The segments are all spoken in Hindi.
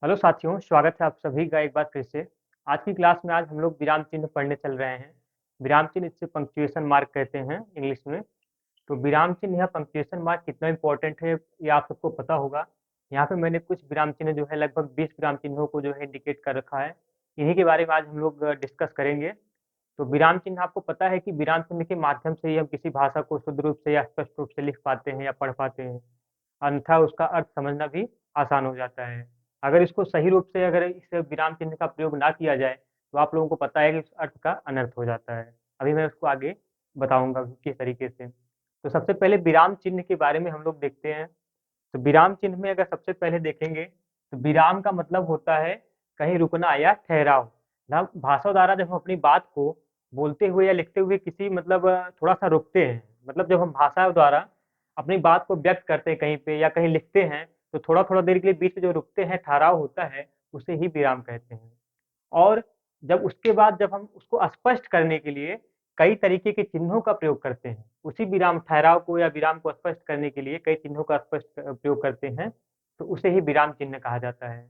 हेलो साथियों, स्वागत है आप सभी का एक बार फिर से। आज की क्लास में आज हम लोग विराम चिन्ह पढ़ने चल रहे हैं। विराम चिन्ह इसे पंक्चुएशन मार्क कहते हैं इंग्लिश में। तो विराम चिन्ह या पंक्चुएशन मार्क कितना इंपॉर्टेंट है ये आप सबको पता होगा। यहाँ पे मैंने कुछ विराम चिन्ह जो है लगभग 20 विराम चिन्हों को जो है इंडिकेट कर रखा है। इन्हीं के बारे में आज हम लोग डिस्कस करेंगे। तो विराम चिन्ह आपको पता है कि विराम चिन्ह के माध्यम से ही हम किसी भाषा को शुद्ध रूप से या स्पष्ट रूप से लिख पाते हैं या पढ़ पाते हैं। अन्यथा उसका अर्थ समझना भी आसान हो जाता है। अगर इसको सही रूप से अगर इस विराम चिन्ह का प्रयोग ना किया जाए तो आप लोगों को पता है कि उस अर्थ का अनर्थ हो जाता है। अभी मैं उसको आगे बताऊंगा कि किस तरीके से। तो सबसे पहले विराम चिन्ह के बारे में हम लोग देखते हैं। तो विराम चिन्ह में अगर सबसे पहले देखेंगे तो विराम का मतलब होता है कहीं रुकना या ठहराव। ना भाषा द्वारा जब हम अपनी बात को बोलते हुए या लिखते हुए किसी मतलब थोड़ा सा रुकते हैं, मतलब जब हम भाषा द्वारा अपनी बात को व्यक्त करते हैं कहीं पे या कहीं लिखते हैं तो थोड़ा थोड़ा देर के लिए बीच में जो रुकते हैं, ठहराव होता है, उसे ही विराम कहते हैं। और जब उसके बाद जब हम उसको स्पष्ट करने के लिए कई तरीके के चिन्हों का प्रयोग करते हैं, उसी विराम ठहराव को या विराम को स्पष्ट करने के लिए कई चिन्हों का स्पष्ट प्रयोग करते हैं, तो उसे ही विराम चिन्ह कहा जाता है।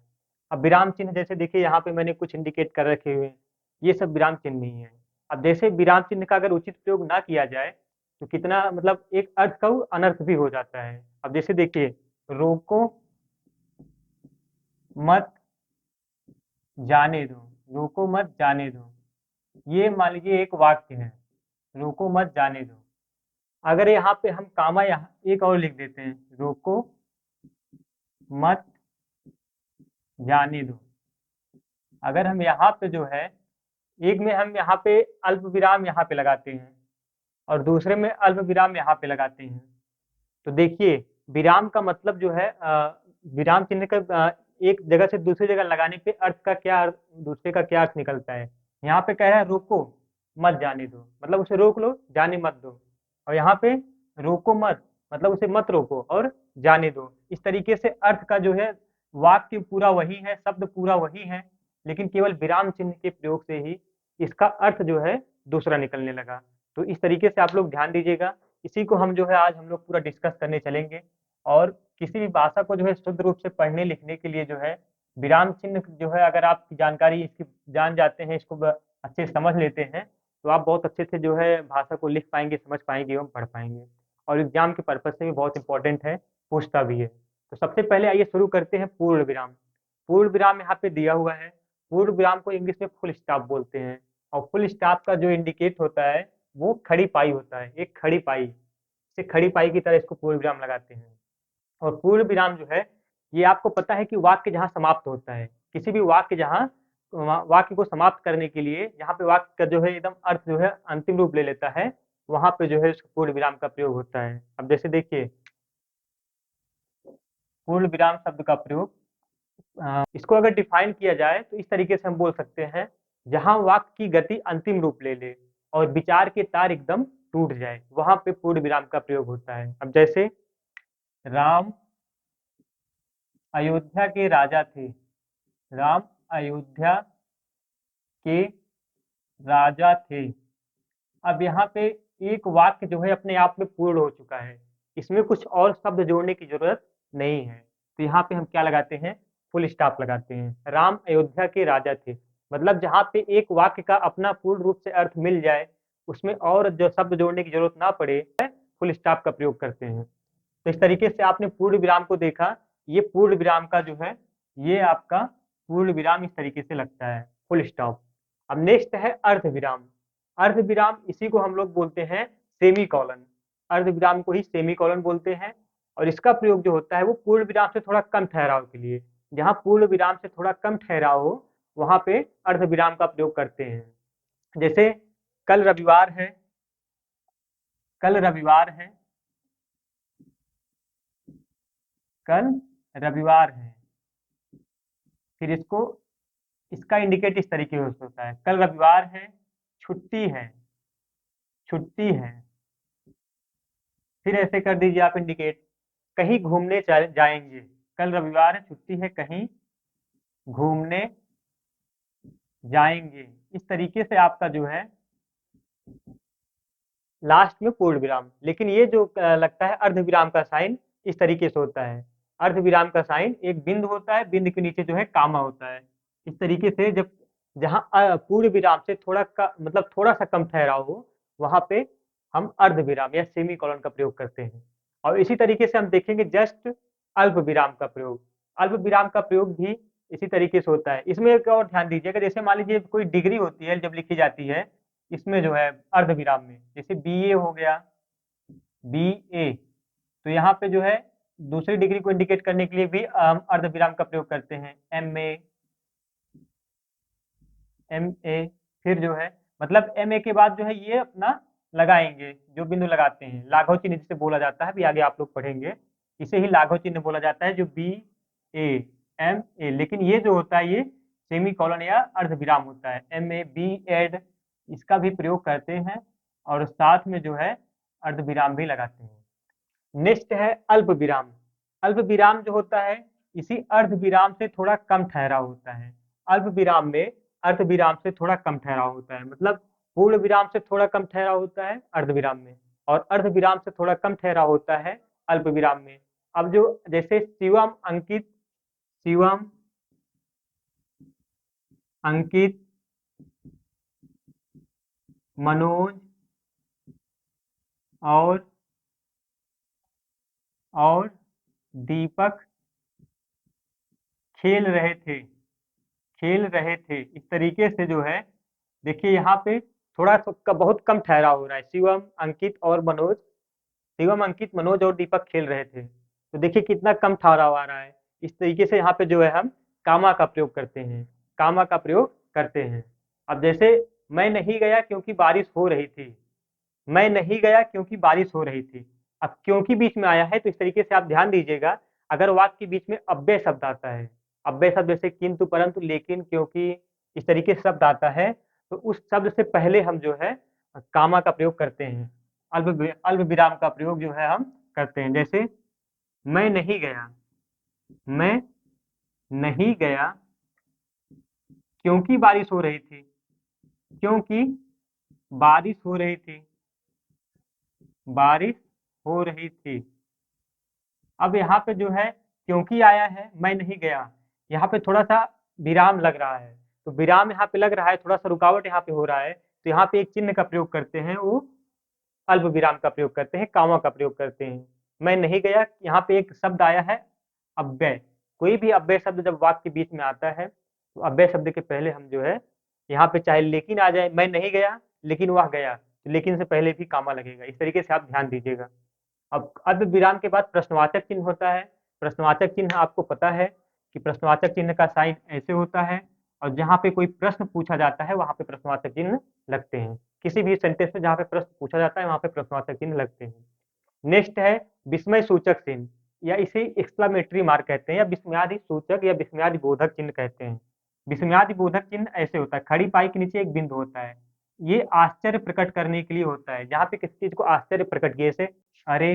अब विराम चिन्ह जैसे देखिए यहाँ पे मैंने कुछ इंडिकेट कर रखे हुए हैं, ये सब विराम चिन्ह नहीं है। अब जैसे विराम चिन्ह का अगर उचित प्रयोग ना किया जाए तो कितना मतलब एक अर्थ का वो अनर्थ भी हो जाता है। अब जैसे देखिए, रोको मत जाने दो, रोको मत जाने दो, ये मान लीजिए एक वाक्य है, रोको मत जाने दो। अगर यहाँ पे हम कामा यहाँ एक और लिख देते हैं, रोको मत जाने दो। अगर हम यहाँ पे जो है एक में हम यहाँ पे अल्प विराम यहाँ पे लगाते हैं और दूसरे में अल्प विराम यहाँ पे लगाते हैं, तो देखिए विराम का मतलब जो है विराम चिन्ह का एक जगह से दूसरी जगह लगाने पे अर्थ का क्या दूसरे का क्या अर्थ निकलता है। यहाँ पे कह रहा है रोको मत जाने दो, मतलब उसे रोक लो, जाने मत दो। और यहाँ पे रोको मत मतलब उसे मत रोको और जाने दो। इस तरीके से अर्थ का जो है वाक्य पूरा वही है, शब्द पूरा वही है, लेकिन केवल विराम चिन्ह के प्रयोग से ही इसका अर्थ जो है दूसरा निकलने लगा। तो इस तरीके से आप लोग ध्यान दीजिएगा। इसी को हम जो है आज हम लोग पूरा डिस्कस करने चलेंगे। और किसी भी भाषा को जो है शुद्ध रूप से पढ़ने लिखने के लिए जो है विराम चिन्ह जो है अगर आप जानकारी इसकी जान जाते हैं, इसको अच्छे से समझ लेते हैं, तो आप बहुत अच्छे से जो है भाषा को लिख पाएंगे, समझ पाएंगे एवं पढ़ पाएंगे। और एग्जाम के पर्पज से भी बहुत इंपॉर्टेंट है, पूछता भी है। तो सबसे पहले आइए शुरू करते हैं पूर्ण विराम। पूर्ण विराम यहाँ पे दिया हुआ है। पूर्ण विराम को इंग्लिश में फुल स्टॉप बोलते हैं। और फुल स्टॉप का जो इंडिकेट होता है वो खड़ी पाई होता है, एक खड़ी पाई, इसे खड़ी पाई की तरह इसको पूर्ण विराम लगाते हैं। और पूर्ण विराम जो है ये आपको पता है कि वाक्य जहाँ समाप्त होता है, किसी भी वाक्य जहाँ वाक्य को समाप्त करने के लिए जहाँ पे वाक्य का जो है एकदम अर्थ जो है अंतिम रूप ले लेता है, वहां पे जो है उसको पूर्ण विराम का प्रयोग होता है। अब जैसे देखिए, पूर्ण विराम शब्द का प्रयोग इसको अगर डिफाइन किया जाए तो इस तरीके से हम बोल सकते हैं, जहां वाक्य की गति अंतिम रूप ले ले और विचार के तार एकदम टूट जाए, वहां पे पूर्ण विराम का प्रयोग होता है। अब जैसे राम अयोध्या के राजा थे, राम अयोध्या के राजा थे। अब यहाँ पे एक वाक्य जो है अपने आप में पूर्ण हो चुका है, इसमें कुछ और शब्द जोड़ने की जरूरत नहीं है। तो यहाँ पे हम क्या लगाते हैं, फुल स्टॉप लगाते हैं। राम अयोध्या के राजा थे, मतलब जहाँ पे एक वाक्य का अपना पूर्ण रूप से अर्थ मिल जाए, उसमें और जो शब्द जोड़ने की जरूरत ना पड़े, फुल स्टॉप का प्रयोग करते हैं। तो इस तरीके से आपने पूर्ण विराम को देखा। ये पूर्ण विराम का जो है ये आपका पूर्ण विराम इस तरीके से लगता है, फुल स्टॉप। अब नेक्स्ट है अर्ध विराम। अर्ध विराम इसी को हम लोग बोलते हैं सेमी कॉलन। अर्ध विराम को ही सेमी कॉलन बोलते हैं। और इसका प्रयोग जो होता है वो पूर्ण विराम से थोड़ा कम ठहराव के लिए, जहाँ पूर्ण विराम से थोड़ा कम ठहराव हो वहां पे अर्ध विराम का प्रयोग करते हैं। जैसे कल रविवार है, कल रविवार है, कल रविवार है। फिर इसको इसका इंडिकेट इस तरीके से होता है, कल रविवार है, छुट्टी है, छुट्टी है। फिर ऐसे कर दीजिए आप इंडिकेट, कहीं घूमने जाएंगे। कल रविवार है, छुट्टी है, कहीं घूमने जाएंगे। इस तरीके से आपका जो है लास्ट में पूर्ण विराम। लेकिन ये जो लगता है अर्ध विराम का साइन, इस तरीके से होता है। अर्धविराम का साइन एक बिंदु होता है, बिंदु के नीचे जो है कामा होता है। इस तरीके से जब जहाँ पूर्ण विराम से मतलब थोड़ा सा कम ठहराव हो, वहां पे हम अर्धविराम या सेमी कॉलन का प्रयोग करते हैं। और इसी तरीके से हम देखेंगे जस्ट अल्प विराम का प्रयोग। अल्प विराम का प्रयोग भी इसी तरीके से होता है। इसमें एक और ध्यान दीजिएगा, जैसे मान लीजिए कोई डिग्री होती है जब लिखी जाती है, इसमें जो है अर्धविराम में, जैसे बीए हो गया, बीए, तो यहाँ पे जो है दूसरी डिग्री को इंडिकेट करने के लिए भी हम अर्धविराम का प्रयोग करते हैं। एमए, एमए, फिर जो है मतलब एमए के बाद जो है ये अपना लगाएंगे, जो बिंदु लगाते हैं लाघव चिन्ह जिसे बोला जाता है, भी आगे आप लोग पढ़ेंगे, इसे ही लाघव चिन्ह बोला जाता है, जो बी ए एम ए। लेकिन ये जो होता है ये सेमी कॉलन या अर्धविराम होता है। एम ए, बी एड, इसका भी प्रयोग करते हैं और साथ में जो है अर्धविराम भी लगाते हैं। नेक्स्ट है अल्प विराम। अल्प विराम जो होता है इसी अर्ध विराम से थोड़ा कम ठहराव होता है। अल्प विराम में अर्ध विराम से थोड़ा कम ठहराव होता है, मतलब पूर्ण विराम से थोड़ा कम ठहराव होता है अर्ध विराम में, और अर्ध विराम से थोड़ा कम ठहराव होता है अल्प विराम में। अब जो जैसे शिवम, अंकित, शिवम, अंकित, मनोज और दीपक खेल रहे थे, खेल रहे थे। इस तरीके से जो है देखिए यहाँ पे थोड़ा बहुत कम ठहराव हो रहा है। शिवम, अंकित और मनोज, शिवम, अंकित, मनोज और दीपक खेल रहे थे, तो देखिए कितना कम ठहराव आ रहा है। इस तरीके से यहाँ पे जो है हम कामा का प्रयोग करते हैं, कामा का प्रयोग करते हैं। अब जैसे मैं नहीं गया क्योंकि बारिश हो रही थी, मैं नहीं गया क्योंकि बारिश हो रही थी। अब क्योंकि बीच में आया है, तो इस तरीके से आप ध्यान दीजिएगा, अगर वाक्य के बीच में अव्यय शब्द आता है, अव्यय शब्द जैसे किंतु, परंतु, लेकिन, क्योंकि, इस तरीके से शब्द आता है, तो उस शब्द से पहले हम जो है कामा का प्रयोग करते हैं, अल्प विराम का प्रयोग जो है हम करते हैं। जैसे मैं नहीं गया, मैं नहीं गया क्योंकि बारिश हो रही थी, क्योंकि बारिश हो रही थी, बारिश हो रही थी। अब यहाँ पे जो है क्योंकि आया है, मैं नहीं गया, यहाँ पे थोड़ा सा विराम लग रहा है, तो विराम यहाँ पे लग रहा है, थोड़ा सा रुकावट यहाँ पे हो रहा है, तो यहाँ पे एक चिन्ह का प्रयोग करते हैं, वो अल्प विराम का प्रयोग करते हैं, कामा का प्रयोग करते हैं। मैं नहीं गया, यहाँ पे एक शब्द आया है अव्यय। कोई भी अव्यय शब्द जब वाक्य के बीच में आता है, तो अव्यय शब्द के पहले हम जो है यहाँ पे चाहे लेकिन आ जाए, मैं नहीं गया लेकिन वह गया, तो लेकिन से पहले भी कामा लगेगा। इस तरीके से आप ध्यान दीजिएगा। अब अर्ध विराम के बाद प्रश्नवाचक चिन्ह होता है। प्रश्नवाचक चिन्ह आपको पता है कि प्रश्नवाचक चिन्ह का साइन ऐसे होता है, और जहाँ पे कोई प्रश्न पूछा जाता है वहां पे प्रश्नवाचक चिन्ह लगते हैं। किसी भी सेंटेंस में जहाँ पे प्रश्न पूछा जाता है वहां पे प्रश्नवाचक चिन्ह लगते हैं। नेक्स्ट है विस्मय सूचक चिन्ह, या इसे एक्सक्लामेटरी मार्क कहते हैं, या विस्मयादि सूचक या विस्मयादि बोधक चिन्ह कहते हैं। विस्मयादि बोधक चिन्ह ऐसे होता है, खड़ी पाई के नीचे एक बिंदु होता है, ये आश्चर्य प्रकट करने के लिए होता है, जहाँ पे किसी चीज को आश्चर्य प्रकट किए, जैसे अरे,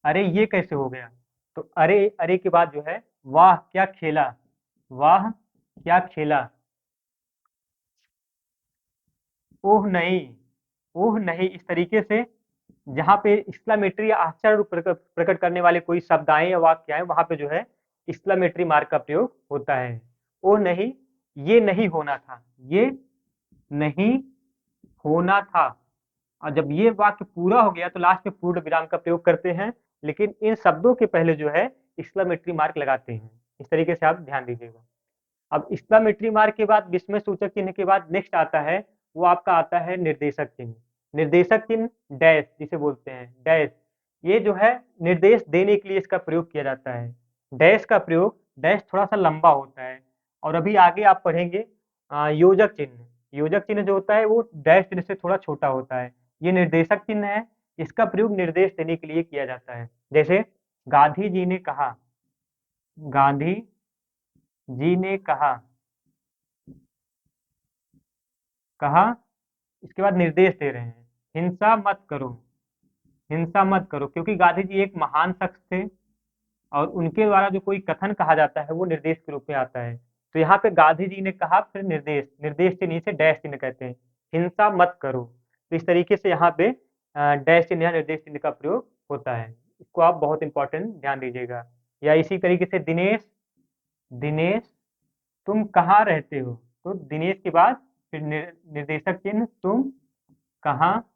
अरे ये कैसे हो गया, तो अरे, अरे के बाद जो है वाह क्या खेला, वाह क्या खेला, ओह नहीं, ओह नहीं। इस तरीके से जहाँ पे एक्सक्लामेटरी या आश्चर्य प्रकट करने वाले कोई शब्द आए या वाक्य आए, वहां पे जो है एक्सक्लामेटरी मार्क का प्रयोग होता है। ओह नहीं, ये नहीं होना था, ये नहीं होना था। और जब ये वाक्य पूरा हो गया तो लास्ट में पूर्ण विराम का प्रयोग करते हैं, लेकिन इन शब्दों के पहले जो है एक्सक्लामेटरी मार्क लगाते हैं। इस तरीके से आप ध्यान दीजिएगा। अब एक्सक्लामेटरी मार्क के बाद, विस्मय सूचक चिन्ह के बाद नेक्स्ट आता है, वो आपका आता है निर्देशक चिन्ह। निर्देशक चिन्ह डैश जिसे बोलते हैं, डैश, ये जो है निर्देश देने के लिए इसका प्रयोग किया जाता है। डैश का प्रयोग, डैश थोड़ा सा लंबा होता है, और अभी आगे आप पढ़ेंगे योजक चिन्ह। योजक चिन्ह जो होता है वो डैश चिन्ह से थोड़ा छोटा होता है। ये निर्देशक चिन्ह है, इसका प्रयोग निर्देश देने के लिए किया जाता है। जैसे गांधी जी ने कहा, गांधी जी ने कहा, कहा, इसके बाद निर्देश दे रहे हैं, हिंसा मत करो, हिंसा मत करो, क्योंकि गांधी जी एक महान शख्स थे, और उनके द्वारा जो कोई कथन कहा जाता है वो निर्देश के रूप में आता है। तो यहाँ पे गांधी जी ने कहा, फिर निर्देश, निर्देश के नीचे डैश चिन्ह कहते हैं, हिंसा मत करो। तो इस तरीके से यहाँ पे डैश चिन्ह या निर्देश चिन्ह का प्रयोग होता है। इसको आप बहुत इंपॉर्टेंट ध्यान दीजिएगा। या इसी तरीके से दिनेश, दिनेश तुम कहाँ रहते हो, तो दिनेश के बाद फिर निर्देशक चिन्ह तुम कहाँ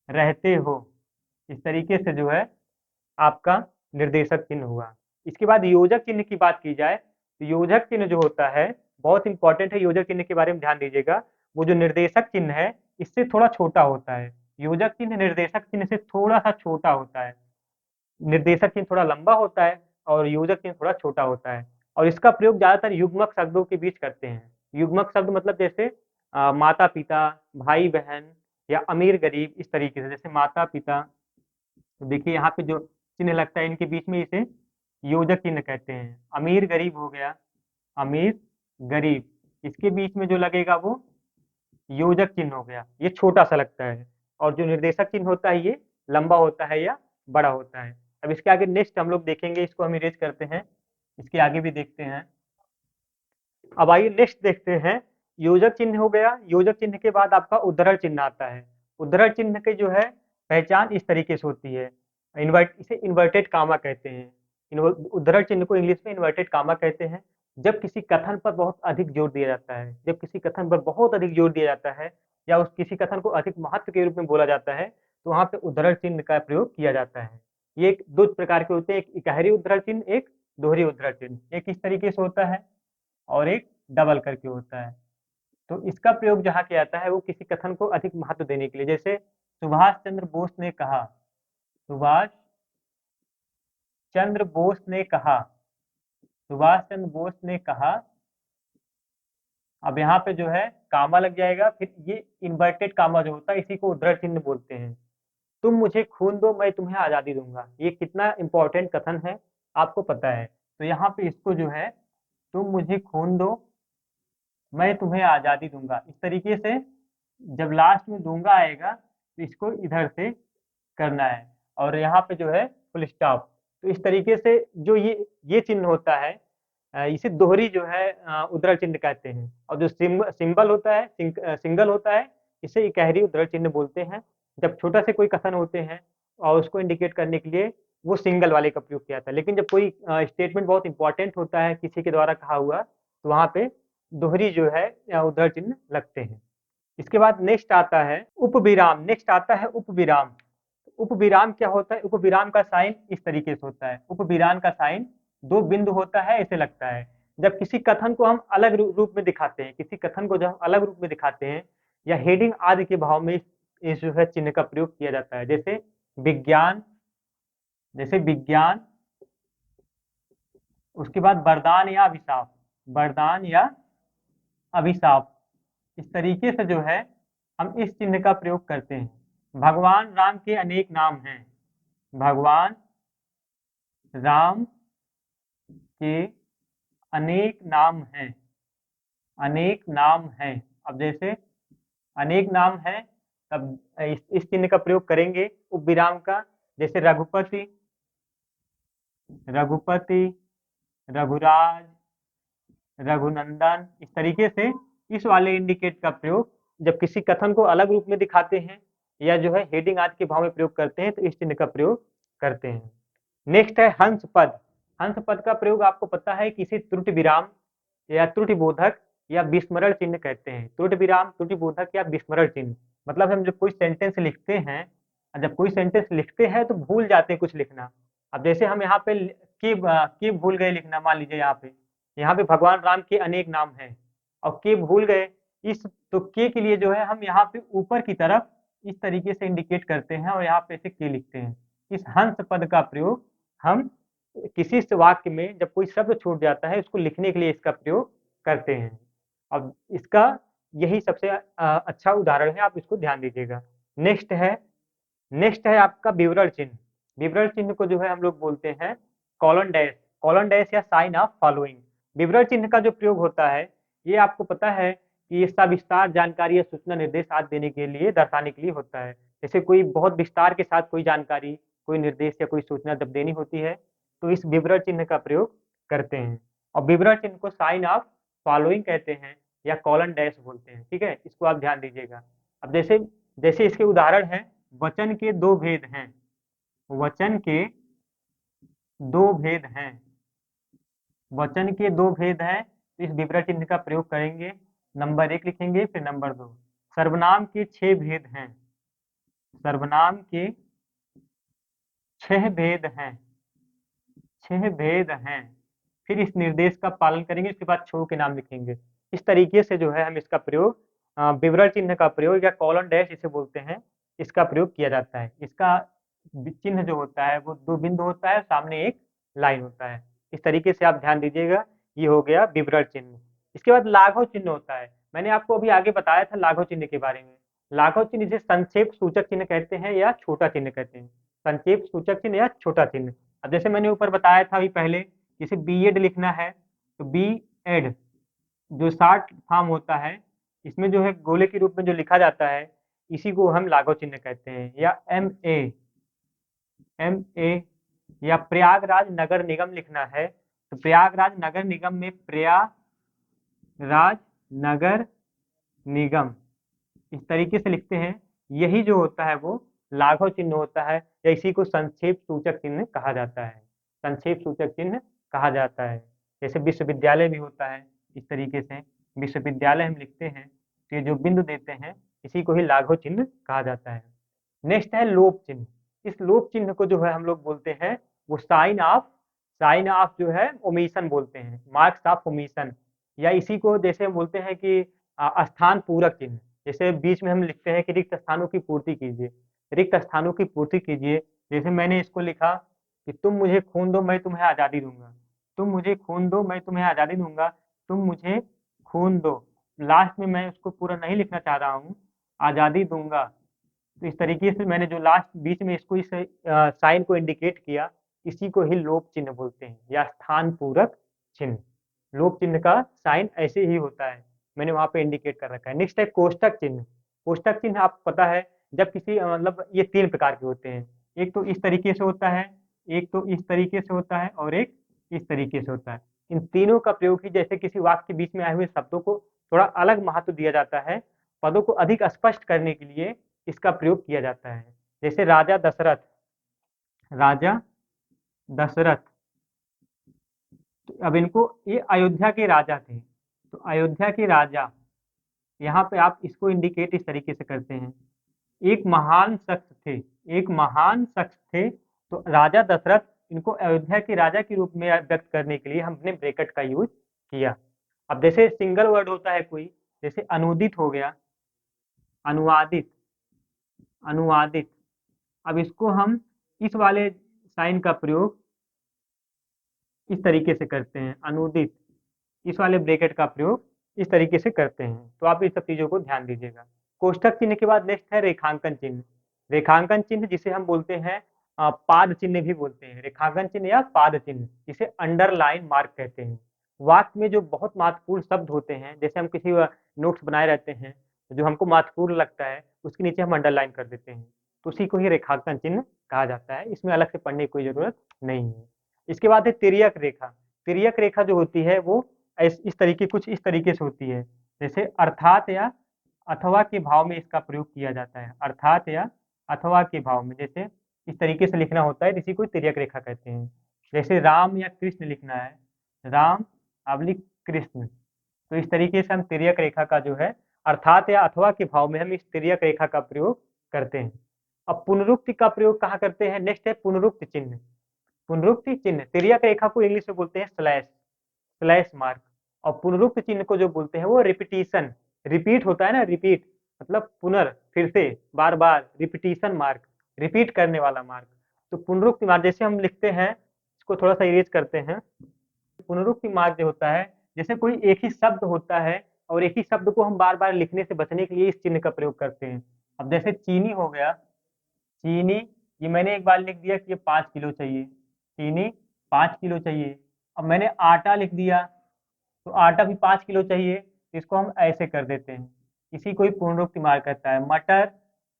रहते हो, इस तरीके से जो है आपका निर्देशक चिन्ह हुआ। इसके बाद योजक चिन्ह की बात की जाए तो योजक चिन्ह जो होता है बहुत इंपॉर्टेंट है, योजक चिन्ह के बारे में ध्यान दीजिएगा। वो जो निर्देशक चिन्ह है इससे थोड़ा छोटा होता है, योजक चिन्ह निर्देशक चिन्ह से थोड़ा सा छोटा होता है। निर्देशक चिन्ह थोड़ा लंबा होता है और योजक चिन्ह थोड़ा छोटा होता है। और इसका प्रयोग ज्यादातर युग्मक शब्दों के बीच करते हैं। युग्मक शब्द मतलब जैसे माता पिता, भाई बहन या अमीर गरीब, इस तरीके से। जैसे माता पिता, तो देखिए यहाँ पे जो चिन्ह लगता है इनके बीच में इसे योजक चिन्ह कहते हैं। अमीर गरीब हो गया, अमीर गरीब, इसके बीच में जो लगेगा वो योजक चिन्ह हो गया, ये छोटा सा लगता है। और जो निर्देशक चिन्ह होता है ये लंबा होता है या बड़ा होता है। अब इसके आगे नेक्स्ट हम लोग देखेंगे, इसको हम इरेज करते हैं, इसके आगे भी देखते हैं। अब आइए नेक्स्ट देखते हैं। योजक चिन्ह हो गया, योजक चिन्ह के बाद आपका उद्धरण चिन्ह आता है। उद्धरण चिन्ह की जो है पहचान इस तरीके से होती है, इसे इन्वर्टेड कामा कहते हैं। उद्धरण चिन्ह को इंग्लिश में इन्वर्टेड कामा कहते हैं। जब किसी कथन पर बहुत अधिक जोर दिया जाता है, जब किसी कथन पर बहुत अधिक जोर दिया जाता है या उस किसी कथन को अधिक महत्व के रूप में बोला जाता है, तो वहां पे उद्धरण चिन्ह का प्रयोग किया जाता है। ये दो प्रकार के होते हैं, एक इकहरी उद्धरण चिन्ह, एक दोहरी उद्धरण चिन्ह। एक इस तरीके से होता है और एक डबल करके होता है। तो इसका प्रयोग जहाँ किया जाता है वो किसी कथन को अधिक महत्व देने के लिए। जैसे सुभाष चंद्र बोस ने कहा, सुभाष चंद्र बोस ने कहा, सुभाष चंद्र बोस ने कहा। अब यहाँ पे जो है कामा लग जाएगा, फिर ये इन्वर्टेड कामा जो होता है इसी को उद्धरण चिन्ह बोलते हैं। तुम मुझे खून दो मैं तुम्हें आजादी दूंगा, ये कितना इंपॉर्टेंट कथन है आपको पता है। तो यहाँ पे इसको जो है तुम मुझे खून दो मैं तुम्हें आजादी दूंगा, इस तरीके से जब लास्ट में दूंगा आएगा तो इसको इधर से करना है और यहाँ पे जो है फुल स्टॉप। तो इस तरीके से जो ये चिन्ह होता है इसे दोहरी जो है उद्धरण चिन्ह कहते हैं। और जो सिंबल होता है सिंगल होता है इसे इकहरी उद्धरण चिन्ह बोलते हैं। जब छोटा से कोई कथन होते हैं और उसको इंडिकेट करने के लिए वो सिंगल वाले का प्रयोग किया जाता है। लेकिन जब कोई स्टेटमेंट बहुत इंपॉर्टेंट होता है किसी के द्वारा कहा हुआ, तो वहां पे दोहरी जो है उद्धरण चिन्ह लगते हैं। इसके बाद नेक्स्ट आता है उपविराम, नेक्स्ट आता है उपविराम। उपविराम क्या होता है, उपविराम का साइन इस तरीके से होता है। उपविराम का साइन दो बिंदु होता है, ऐसे लगता है। जब किसी कथन को हम अलग रूप में दिखाते हैं, किसी कथन को जब हम अलग रूप में दिखाते हैं या हेडिंग आदि के भाव में इस जो है चिन्ह का प्रयोग किया जाता है। जैसे विज्ञान, जैसे विज्ञान, उसके बाद वरदान या अभिशाप, वरदान या अभिशाप, इस तरीके से जो है हम इस चिन्ह का प्रयोग करते हैं। भगवान राम के अनेक नाम हैं, भगवान राम के अनेक नाम हैं, अनेक नाम हैं। अब जैसे अनेक नाम हैं तब इस चिन्ह का प्रयोग करेंगे उपविराम का। जैसे रघुपति, रघुपति, रघुराज, रघुनंदन, इस तरीके से इस वाले इंडिकेट का प्रयोग जब किसी कथन को अलग रूप में दिखाते हैं या जो है हेडिंग आदि के भाव में प्रयोग करते हैं तो इस चिन्ह का प्रयोग करते हैं। नेक्स्ट है हंस पद। हंस पद का प्रयोग आपको पता है किसी त्रुटि विराम या त्रुटि बोधक या विस्मरण चिन्ह कहते हैं। त्रुटि विराम, त्रुटि बोधक या विस्मरण चिन्ह मतलब हम जब कोई सेंटेंस लिखते हैं, जब कोई सेंटेंस लिखते हैं तो भूल जाते हैं कुछ लिखना। अब जैसे हम यहाँ पे की भूल गए लिखना, मान लीजिए यहाँ पे भगवान राम के अनेक नाम हैं और के भूल गए, इस तो के लिए जो है हम यहाँ पे ऊपर की तरफ इस तरीके से इंडिकेट करते हैं और यहाँ पे ऐसे के लिखते हैं। इस हंस पद का प्रयोग हम किसी वाक्य में जब कोई शब्द छूट जाता है उसको लिखने के लिए इसका प्रयोग करते हैं। अब इसका यही सबसे अच्छा उदाहरण है, आप इसको ध्यान दीजिएगा। नेक्स्ट है, नेक्स्ट है आपका विवरण चिन्ह। विवरण चिन्ह को जो है हम लोग बोलते हैं कॉलन डैश, कॉलन डैश या साइन ऑफ फॉलोइंग। विवरण चिन्ह का जो प्रयोग होता है ये आपको पता है कि ये सविस्तार जानकारी या सूचना निर्देश आदि देने के लिए, दर्शाने के लिए होता है। जैसे कोई बहुत विस्तार के साथ कोई जानकारी, कोई निर्देश या कोई सूचना जब देनी होती है तो इस विवरण चिन्ह का प्रयोग करते हैं। और विवरण चिन्ह को साइन ऑफ फॉलोइंग कहते हैं या कॉलन डैश बोलते हैं। ठीक है, इसको आप ध्यान दीजिएगा। अब जैसे जैसे इसके उदाहरण है, वचन के दो भेद हैं, वचन के दो भेद हैं। वचन के दो भेद हैं, तो इस विवरण चिन्ह का प्रयोग करेंगे। नंबर 1 लिखेंगे, फिर नंबर 2। सर्वनाम के 6 भेद हैं। सर्वनाम के 6 भेद हैं। 6 भेद हैं। फिर इस निर्देश का पालन करेंगे, उसके बाद छो के नाम लिखेंगे। इस तरीके से जो है हम इसका प्रयोग, विवरण चिन्ह का प्रयोग या कॉलन डैश इसे बोलते हैं, इसका प्रयोग किया जाता है। इसका चिन्ह जो होता है वो दो बिंदु होता है, सामने एक लाइन होता है। इस तरीके से आप ध्यान दीजिएगा। ये हो गया विवरण चिन्ह। इसके बाद लाघव चिन्ह होता है। मैंने आपको अभी आगे बताया था लाघव चिन्ह के बारे में। लाघव चिन्ह इसे संक्षेप सूचक चिन्ह कहते हैं या छोटा चिन्ह कहते हैं। संक्षेप सूचक चिन्ह या छोटा चिन्ह। अब जैसे मैंने ऊपर बताया था अभी पहले, जैसे बीएड लिखना है तो बी एड जो शॉर्ट फॉर्म होता है, इसमें जो है गोले के रूप में जो लिखा जाता है, इसी को हम लाघव चिन्ह कहते हैं। या एम ए या प्रयागराज नगर निगम लिखना है तो प्रयागराज नगर निगम में प्रयागराज नगर निगम इस तरीके से लिखते हैं। यही जो होता है वो लाघव चिन्ह होता है, या इसी को संक्षेप सूचक चिन्ह कहा जाता है। संक्षेप सूचक चिन्ह कहा जाता है। जैसे विश्वविद्यालय भी होता है, इस तरीके से विश्वविद्यालय हम लिखते हैं तो ये जो बिंदु देते हैं इसी को ही लाघव चिन्ह कहा जाता है। नेक्स्ट है लोप चिन्ह। इस लोप चिन्ह को जो है हम लोग बोलते हैं वो साइन ऑफ जो है ओमिशन बोलते हैं, मार्क्स ऑफ ओमिशन। या इसी को जैसे हम बोलते हैं कि स्थान पूरक चिन्ह। जैसे बीच में हम लिखते हैं कि रिक्त स्थानों की पूर्ति कीजिए, रिक्त स्थानों की पूर्ति कीजिए। जैसे मैंने इसको लिखा कि तुम मुझे खून दो मैं तुम्हें आज़ादी दूंगा, तुम मुझे खून दो मैं तुम्हें आज़ादी दूंगा, तुम मुझे खून दो। लास्ट में मैं उसको पूरा नहीं लिखना चाह रहा हूँ, आज़ादी दूंगा। तो इस तरीके से मैंने जो लास्ट बीच में इसको इस साइन को इंडिकेट किया, इसी को ही लोप चिन्ह बोलते हैं या स्थान पूरक चिन्ह। लोप चिन्ह का साइन ऐसे ही होता है, मैंने वहां पे इंडिकेट कर रखा है। नेक्स्ट है कोष्टक चिन्ह। कोष्टक चिन्ह आपको पता है, जब किसी मतलब ये 3 प्रकार के होते हैं। एक तो इस तरीके से होता है, एक तो इस तरीके से होता है, और एक इस तरीके से होता है। इन तीनों का प्रयोग ही जैसे किसी वाक्य के बीच में आए हुए शब्दों को थोड़ा अलग महत्व दिया जाता है, पदों को अधिक स्पष्ट करने के लिए इसका प्रयोग किया जाता है। जैसे राजा दशरथ, तो अब इनको, ये अयोध्या के राजा थे, तो अयोध्या के राजा, यहाँ पे आप इसको इंडिकेट इस तरीके से करते हैं, एक महान शख्स थे, एक महान शख्स थे। तो राजा दशरथ, इनको अयोध्या के राजा के रूप में व्यक्त करने के लिए हमने ब्रैकेट का यूज किया। अब जैसे सिंगल वर्ड होता है कोई, जैसे अनुदित हो गया, अनुवादित, अनुवादित। अब इसको हम इस वाले साइन का प्रयोग इस तरीके से करते हैं, अनुदित। इस वाले ब्रैकेट का प्रयोग इस तरीके से करते हैं। तो आप इस सब चीजों को ध्यान दीजिएगा। कोष्टक चिन्ह के बाद नेक्स्ट है रेखांकन चिन्ह। रेखांकन चिन्ह जिसे हम बोलते हैं पाद चिन्ह भी बोलते हैं, रेखांकन चिन्ह या पाद चिन्ह, जिसे अंडरलाइन मार्क कहते हैं। वाक्य में जो बहुत महत्वपूर्ण शब्द होते हैं, जैसे हम किसी नोट्स बनाए रहते हैं, जो हमको महत्वपूर्ण लगता है उसके नीचे हम अंडरलाइन कर देते हैं, तो उसी को ही रेखांकन चिन्ह कहा जाता है। इसमें अलग से पढ़ने की कोई जरूरत नहीं है। इसके बाद है तिर्यक रेखा। तिर्यक रेखा जो होती है वो इस तरीके, कुछ इस तरीके से होती है। जैसे अर्थात या अथवा के भाव में इसका प्रयोग किया जाता है, अर्थात या अथवा के भाव में। जैसे इस तरीके से लिखना होता है, इसी को तिर्यक रेखा कहते हैं। जैसे राम या कृष्ण लिखना है, राम अब लिख कृष्ण, तो इस तरीके से हम तिर्यक रेखा का जो है अर्थात या अथवा के भाव में हम इस तिर्यक रेखा का प्रयोग करते हैं। अब पुनरुक्ति का प्रयोग कहाँ करते हैं? नेक्स्ट है पुनरुक्ति चिन्ह। पुनरुक्ति चिन्ह, तिर्यक रेखा को इंग्लिश में बोलते हैं स्लैश, स्लैश मार्क। और पुनरुक्त चिन्ह को जो बोलते हैं वो रिपीटिशन, रिपीट होता है ना, रिपीट मतलब फिर से, बार बार, रिपीटिशन मार्क, रिपीट करने वाला मार्क। तो पुनरुक्ति मार्क जैसे हम लिखते हैं, इसको थोड़ा सा इरेज करते हैं। पुनरुक्ति मार्क जो होता है, जैसे कोई एक ही शब्द होता है और एक ही शब्द को हम बार बार लिखने से बचने के लिए इस चिन्ह का प्रयोग करते हैं। अब जैसे चीनी हो गया, चीनी, ये मैंने एक बार लिख दिया कि ये 5 किलो चाहिए, चीनी 5 किलो चाहिए। अब मैंने आटा लिख दिया, तो आटा भी 5 किलो चाहिए, तो इसको हम ऐसे कर देते हैं, इसी को ही पुनरुक्ति मार्क कहता है। मटर,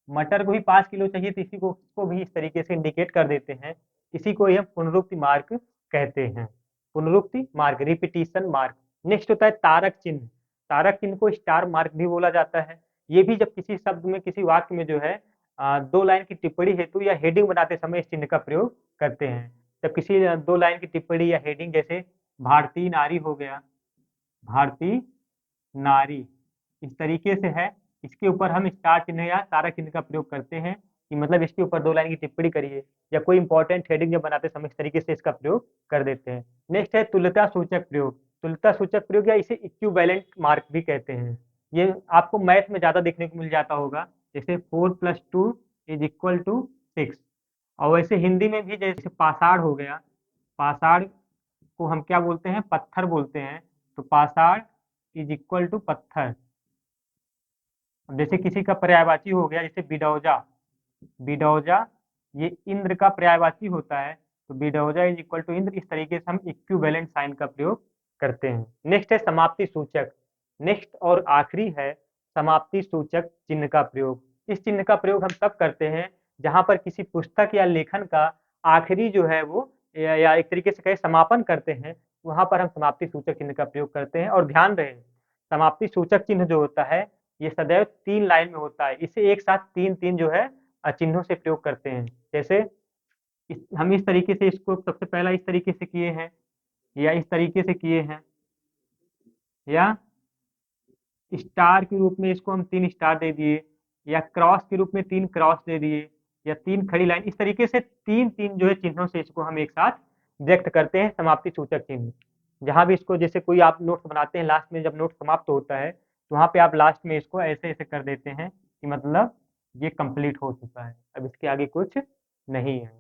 मटर को भी 5 किलो चाहिए, तो इसी को, इसको भी इस तरीके से इंडिकेट कर देते हैं, इसी को ही हम पुनरुक्ति मार्क कहते हैं। पुनरुक्ति मार्क, रिपीटिशन मार्क। नेक्स्ट होता है तारक चिन्ह। तारक चिन्ह को स्टार मार्क भी बोला जाता है। ये भी जब किसी शब्द में, किसी वाक्य में जो है दो लाइन की टिप्पणी हेतु या हेडिंग बनाते समय इस चिन्ह का प्रयोग करते हैं। जब किसी दो लाइन की टिप्पणी या हेडिंग, जैसे भारतीय नारी हो गया, भारतीय नारी, इस तरीके से है, इसके ऊपर हम स्टार चिन्ह या तारा चिन्ह का प्रयोग करते हैं कि मतलब इसके ऊपर दो लाइन की टिप्पणी करिए, या कोई इंपॉर्टेंट हेडिंग जब बनाते समय इस तरीके से इसका प्रयोग कर देते हैं। नेक्स्ट है तुल्यता सूचक प्रयोग। तुल्यता सूचक प्रयोग या इसे इक्विवेलेंट मार्क भी कहते हैं। ये आपको मैथ में ज्यादा देखने को मिल जाता होगा, जैसे 4+2 = 6। और वैसे हिंदी में भी जैसे पाषाण हो गया, पाषाण को हम क्या बोलते हैं, पत्थर बोलते हैं, तो पाषाण =पत्थर। अब जैसे किसी का पर्यायवाची हो गया, जैसे बिडौजा, बिडौजा ये इंद्र का पर्यायवाची होता है, तो बिडौजा इंद्र। इस तरीके से हम इक्विवेलेंट साइन का प्रयोग करते हैं। नेक्स्ट है समाप्ति सूचक। नेक्स्ट और आखिरी है समाप्ति सूचक चिन्ह का प्रयोग। इस चिन्ह का प्रयोग हम तब करते हैं जहां पर किसी पुस्तक या लेखन का आखिरी जो है वो, या एक तरीके से कहे समापन करते हैं, वहां पर हम समाप्ति सूचक चिन्ह का प्रयोग करते हैं। और ध्यान रहे, समाप्ति सूचक चिन्ह जो होता है ये सदैव 3 लाइन में होता है। इसे एक साथ तीन तीन जो है चिन्हों से प्रयोग करते हैं। जैसे हम इस तरीके से इसको सबसे पहला इस तरीके से किए हैं, या इस तरीके से किए हैं, या स्टार के रूप में इसको हम 3 स्टार दे दिए, या क्रॉस के रूप में 3 क्रॉस दे दिए, या 3 खड़ी लाइन। इस तरीके से तीन तीन जो है चिन्हों से इसको हम एक साथ व्यक्त करते हैं, समाप्ति सूचक चिन्ह। जहां भी इसको, जैसे कोई आप नोट्स बनाते हैं, लास्ट में जब नोट समाप्त होता है तो वहां पे आप लास्ट में इसको ऐसे ऐसे कर देते हैं कि मतलब ये कंप्लीट हो चुका है, अब इसके आगे कुछ नहीं है।